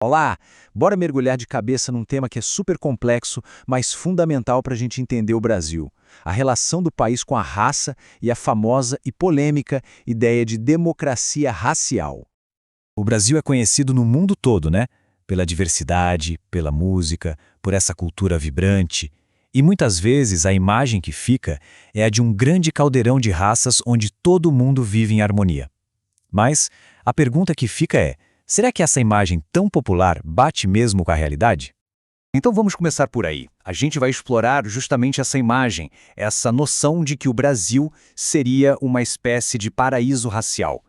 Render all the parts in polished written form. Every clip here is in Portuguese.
Olá, bora mergulhar de cabeça num tema que é super complexo, mas fundamental para a gente entender o Brasil. A relação do país com a raça e a famosa e polêmica ideia de democracia racial. O Brasil é conhecido no mundo todo, né? Pela diversidade, pela música, por essa cultura vibrante. E muitas vezes a imagem que fica é a de um grande caldeirão de raças onde todo mundo vive em harmonia. Mas a pergunta que fica é: será que essa imagem tão popular bate mesmo com a realidade? Então vamos começar por aí. A gente vai explorar justamente essa imagem, essa noção de que o Brasil seria uma espécie de paraíso racial.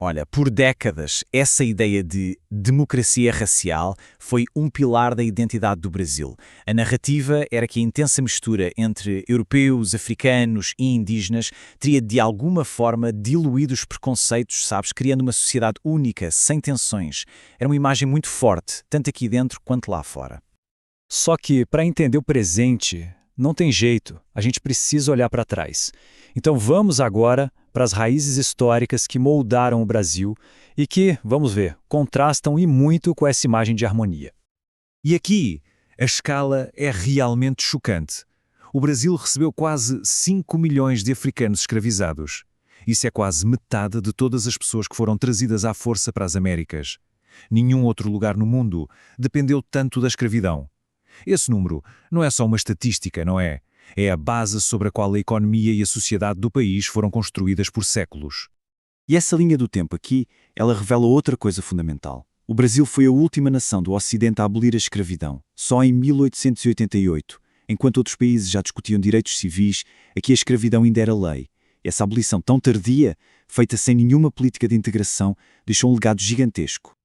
Olha, por décadas, essa ideia de democracia racial foi um pilar da identidade do Brasil. A narrativa era que a intensa mistura entre europeus, africanos e indígenas teria de alguma forma diluído os preconceitos, sabes, criando uma sociedade única, sem tensões. Era uma imagem muito forte, tanto aqui dentro quanto lá fora. Só que, para entender o presente, não tem jeito, a gente precisa olhar para trás. Então vamos agora para as raízes históricas que moldaram o Brasil e que, vamos ver, contrastam e muito com essa imagem de harmonia. E aqui, a escala é realmente chocante. O Brasil recebeu quase 5 milhões de africanos escravizados. Isso é quase metade de todas as pessoas que foram trazidas à força para as Américas. Nenhum outro lugar no mundo dependeu tanto da escravidão. Esse número não é só uma estatística, não é? É a base sobre a qual a economia e a sociedade do país foram construídas por séculos. E essa linha do tempo aqui, ela revela outra coisa fundamental. O Brasil foi a última nação do Ocidente a abolir a escravidão, só em 1888. Enquanto outros países já discutiam direitos civis, aqui a escravidão ainda era lei. Essa abolição tão tardia, feita sem nenhuma política de integração, deixou um legado gigantesco.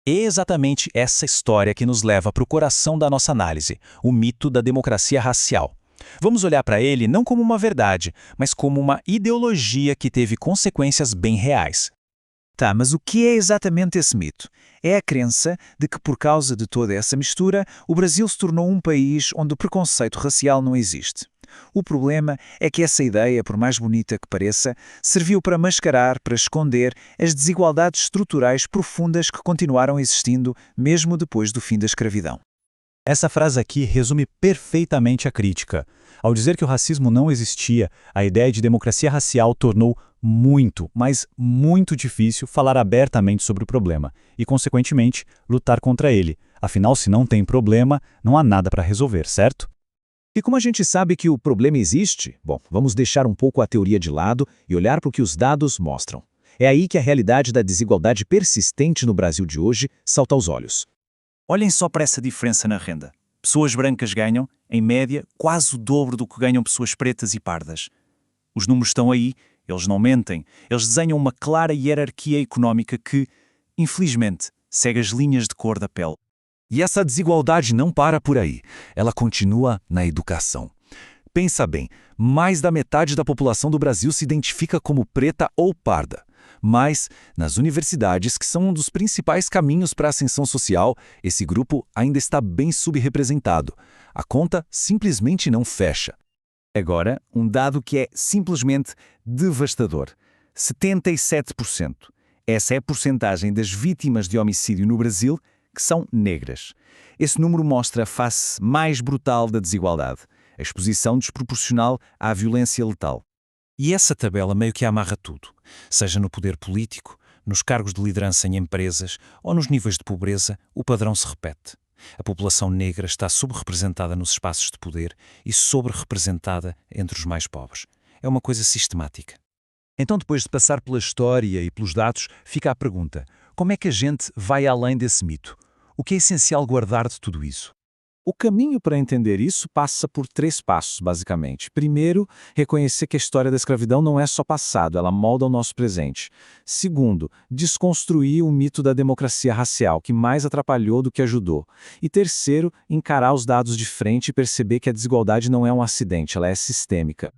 É exatamente essa história que nos leva para o coração da nossa análise, o mito da democracia racial. Vamos olhar para ele não como uma verdade, mas como uma ideologia que teve consequências bem reais. Tá, mas o que é exatamente esse mito? É a crença de que, por causa de toda essa mistura, o Brasil se tornou um país onde o preconceito racial não existe. O problema é que essa ideia, por mais bonita que pareça, serviu para mascarar, para esconder as desigualdades estruturais profundas que continuaram existindo mesmo depois do fim da escravidão. Essa frase aqui resume perfeitamente a crítica. Ao dizer que o racismo não existia, a ideia de democracia racial tornou muito, mas muito difícil falar abertamente sobre o problema e, consequentemente, lutar contra ele. Afinal, se não tem problema, não há nada para resolver, certo? E como a gente sabe que o problema existe, bom, vamos deixar um pouco a teoria de lado e olhar para o que os dados mostram. É aí que a realidade da desigualdade persistente no Brasil de hoje salta aos olhos. Olhem só para essa diferença na renda. Pessoas brancas ganham, em média, quase o dobro do que ganham pessoas pretas e pardas. Os números estão aí, eles não mentem, eles desenham uma clara hierarquia económica que, infelizmente, segue as linhas de cor da pele. E essa desigualdade não para por aí, ela continua na educação. Pensa bem, mais da metade da população do Brasil se identifica como preta ou parda. Mas, nas universidades, que são um dos principais caminhos para a ascensão social, esse grupo ainda está bem subrepresentado. A conta simplesmente não fecha. Agora, um dado que é simplesmente devastador: 77%. Essa é a porcentagem das vítimas de homicídio no Brasil que são negras. Esse número mostra a face mais brutal da desigualdade, a exposição desproporcional à violência letal. E essa tabela meio que amarra tudo, seja no poder político, nos cargos de liderança em empresas ou nos níveis de pobreza, o padrão se repete. A população negra está subrepresentada nos espaços de poder e sobre-representada entre os mais pobres. É uma coisa sistemática. Então, depois de passar pela história e pelos dados, fica a pergunta: como é que a gente vai além desse mito? O que é essencial guardar de tudo isso? O caminho para entender isso passa por 3 passos, basicamente. Primeiro, reconhecer que a história da escravidão não é só passado, ela molda o nosso presente. Segundo, desconstruir o mito da democracia racial, que mais atrapalhou do que ajudou. E terceiro, encarar os dados de frente e perceber que a desigualdade não é um acidente, ela é sistêmica.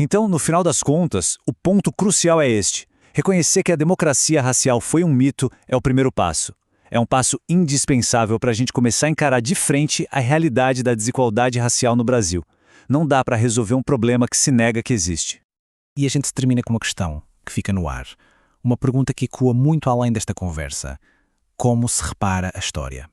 Então, no final das contas, o ponto crucial é este. Reconhecer que a democracia racial foi um mito é o primeiro passo. É um passo indispensável para a gente começar a encarar de frente a realidade da desigualdade racial no Brasil. Não dá para resolver um problema que se nega que existe. E a gente termina com uma questão que fica no ar. Uma pergunta que ecoa muito além desta conversa. Como se repara a história?